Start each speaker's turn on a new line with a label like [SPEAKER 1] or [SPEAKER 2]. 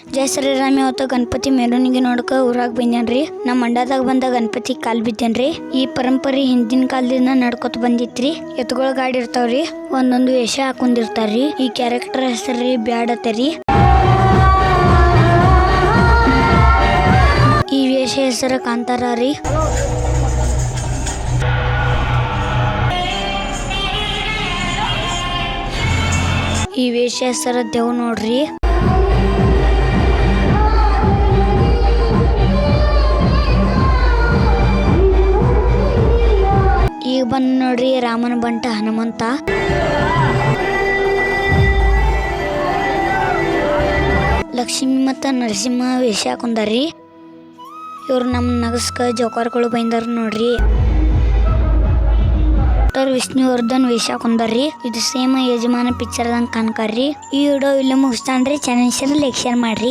[SPEAKER 1] ಜೈ ಶ್ರೀರಾಮ್. ಇವತ್ತು ಗಣಪತಿ ಮೆರವಣಿಗೆ ನೋಡಕ ಊರಾಗ ಬಂದೇನ್ರಿ. ನಮ್ಮ ಮಂಡ್ಯದಾಗ ಬಂದ ಗಣಪತಿ ಕಾಲ್ ಬಿದ್ದೇನ್ರಿ. ಈ ಪರಂಪರೆ ಹಿಂದಿನ ಕಾಲದಿಂದ ನಡ್ಕೊತ ಬಂದಿತ್ರಿ. ಎತ್ತುಗಳ ಗಾಡಿ ಇರ್ತಾವ್ರಿ, ಒಂದೊಂದು ವೇಷ ಹಾಕೊಂಡಿರ್ತಾರ್ರಿ. ಈ ಕ್ಯಾರೆಕ್ಟರ್ ಹೆಸರ್ರಿ ಬ್ಯಾಡತರಿ. ಈ ವೇಷ ಹೆಸರ ಕಾಂತಾರ ರೀ. ಈ ವೇಷ ಹೆಸರ ದೇವ್ ನೋಡ್ರಿ. ಈಗ ಬಂದ್ ನೋಡ್ರಿ ರಾಮನ ಬಂಟ ಹನುಮಂತ. ಲಕ್ಷ್ಮಿ ಮತ್ತ ನರಸಿಂಹ ವೇಷ ಹಾಕೊಂಡಾರ್ರಿ. ಇವ್ರು ನಮ್ಮ ನಗಸ್ಕ ಜೋಕಾರ್ಗಳು ಬೈಂದಾರ ನೋಡ್ರಿ. ಡಾಕ್ಟರ್ ವಿಷ್ಣುವರ್ಧನ್ ವೇಷ ಹಾಕೊಂಡಾರ್ರಿ. ಇದು ಸೇಮ್ ಯಜಮಾನ ಪಿಕ್ಚರ್ದಂಗ ಕಾಣ್ಕಾರ್ರಿ. ಈ ವಿಡಿಯೋ ಇಲ್ಲಿ ಮುಗಿಸ್ತಾನ್ರಿ. ಚಾನೆಲ್ ಲೈಕ್ ಶೇರ್ ಮಾಡ್ರಿ.